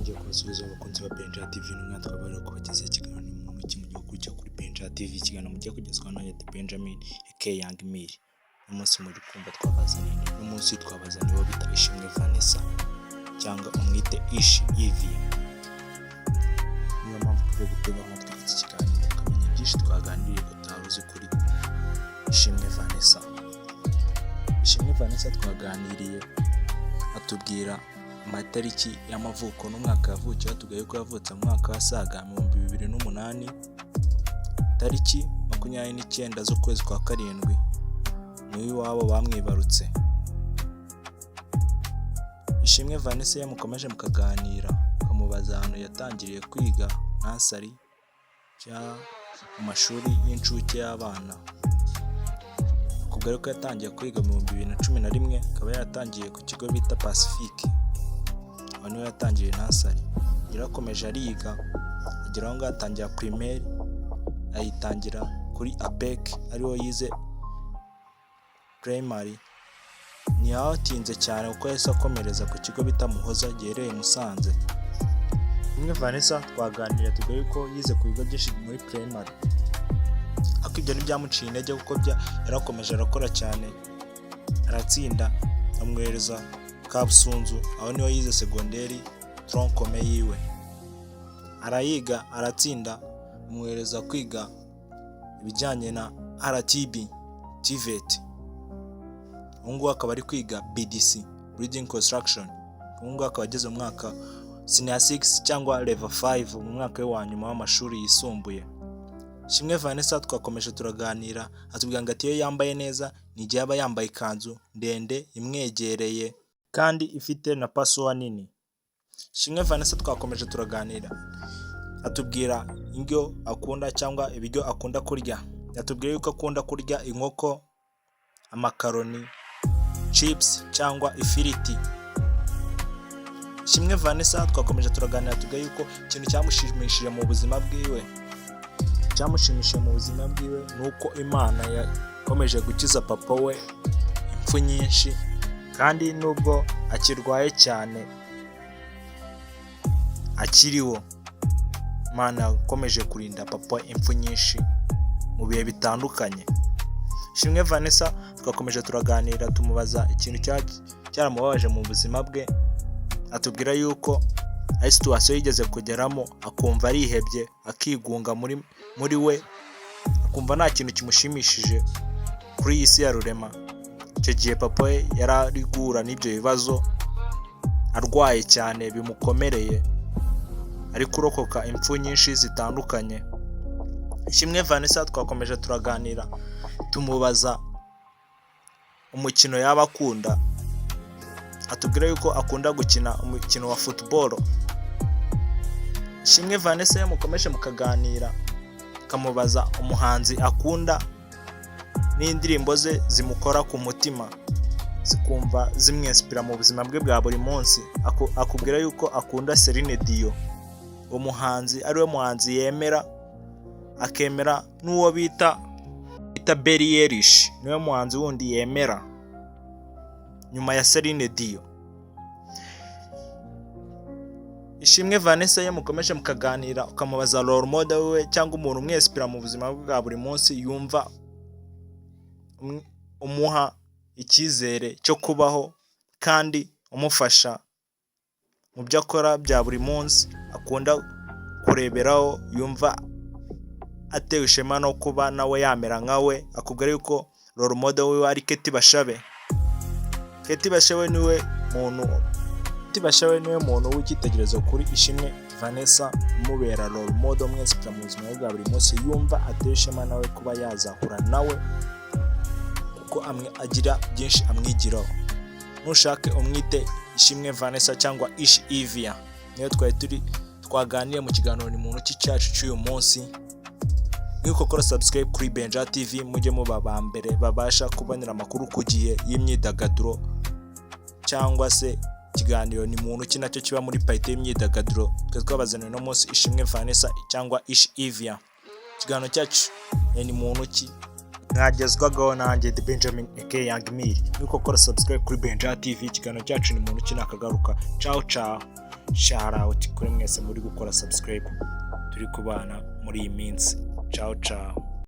nongeye kubasubiza abakunzi ba Benja TV n'umwana twabara kubageza ikiganiro n'umuntu mu gihugu cyo kuri Benja TV. Ikiganiro mugiye kugezwaho na Benjamin aka Young Mil. Umunsi muri kumva twabazaniye n'umunsi twabazaniye bita Ishimwe Vanessa cyangwa umwite Ish Ivy. Niyo mpamvu turi gutega amatwi iki kiganiro tukamenya byinshi twaganiriye utaruzi kuri Ishimwe Vanessa. Ishimwe Vanessa twaganiriye atubwira amatariki y'amavuko n'umwaka yavukiye, atubwiye ko yavutse mu mwaka wasaga 2008 tariki 29 z'ukwezi kwa karindwi niwe iwabo bamwibarutse. Ishimwe Vanessa yamukomeje mukaganira akamubaza ahantu yatangiriye kwiga nasari cya mu mashuri y'incuke y'abana. Akubwira ko yatangiye kwiga mu 2011 akaba yatangiye ku kigo bita Pacifique, aho niho yatangiye nasari. Yarakomeje ariga agera aho ngaho atangira primaire, ayitangira kuri APEC ariho yize primary. Ntiyatinze cyane kuko yahise akomereza ku kigo bita Muhoza giherereye Musanze. Ishimwe Vanessa twaganiriye tubwiye ko yize ku bigo byinshi muri primary, ariko ibyo ntibyamuciye intege kuko yarakomeje arakora cyane aratsinda, amwohereza Kabusunzu aho niho yize segonderi tronc commun yiwe. Arayiga aratsinda, amwohereza kwiga ibijyanye na RTB TVET. Ubu akaba ari kwiga BDC Building Construction. Ubu akaba ageze mu mwaka senior 6 cyangwa level 5 mu mwaka wa nyuma w'amashuri yisumbuye. Ishimwe Vanessa twakomeje turaganira atubwira ngo atiyo yambaye neza n'igihe aba yambaye ikanzu ndende imwegereye kandi ifite na pasowa nini. Ishimwe Vanessa twakomeje turaganira atubwira indyo akunda cyangwa ibiryo akunda kurya. Yatubwiye yuko akunda kurya inkoko, amakaroni, chips cyangwa ifiriti. Ishimwe Vanessa twakomeje turaganira atubwira yuko ikintu cyamushimishije mu buzima bwiwe nuko Imana yakomeje gukiza papa we impfu nyinshi, kandi nubwo akirwaye cyane akiriho Imana yakomeje kurinda papa impfu nyinshi mu bihe bitandukanye. Ishimwe Vanessa twakomeje turaganira tumubaza ikintu cyaramubabaje mu buzima bwe. Atubwira yuko ari situation yigeze kugeramo akumva arihebye, akigunga muri we, akumva nta kintu kimushimishije kuri iyi si ya rurema. Icyo gihe papa we yari guhura n'ibyo bibazo, arwaye cyane bimukomereye, ari kurokoka impfu nyinshi zitandukanye. Ishimwe Vanessa twakomeje turaganira tumubaza umukino yaba akunda. Atubwira yuko akunda gukina umukino wa football. Ishimwe Vanessa yamukomeje mukaganira kamubaza umuhanzi akunda n'indirimbo ze zimukora ku mutima, zikumva zimwinspira mu buzima bwe bwa buri munsi. Akubwira yuko akunda Celine Dion, umuhanzi ariwe muhanzi yemera, akemera n'uwo bita Billie Eilish, niwe muhanzi wundi yemera nyuma ya Celine Dion. Ishimwe Vanessa yamukomeje mukaganira ukamubaza role model we cyangwa umuntu umwinspira mu buzima bwa buri munsi yumva umuha icyizere cyo kubaho kandi umufasha mu byo akora bya buri munsi, akunda kureberaho, yumva atewe ishema no kuba nawe yamera nkawe. Akubwira yuko role model we ari Keti Bashabe. Keti Bashabe niwe muntu w'icyitegererezo kuri Ishimwe Vanessa, umubera role model mwese mu buzima bwa buri munsi, yumva atewe ishema nawe kuba yazahura nawe kuko agira byinshi amwigiraho. Nushake umwite Ishimwe Vanessa cyangwa Ish Ivy. Niyo twaganiriye mu kiganiro ni muntu cyacu cy'uyu munsi. Niko kora subscribe kuri Benja TV mujye muba bambere babasha kubonera amakuru ku gihe y'imyidagaduro, cyangwa se ikiganiro ni muntu kinacyo kiba muri parite y'imyidagaduro. Twabazaniye no munsi Ishimwe Vanessa cyangwa Ish Ivy. Ikiganiro cyacu ni muntu ki mwagezwagaho nanjye Benjamin aka Young Mil. Niko kora subscribe kuri Benja TV. Ikiganiro cyacu ni muntu kinakagaruka. Ciao ciao. shout out kuri mwese muri gukora subscribe turi kubana muri iyi minsi. Ciao ciao.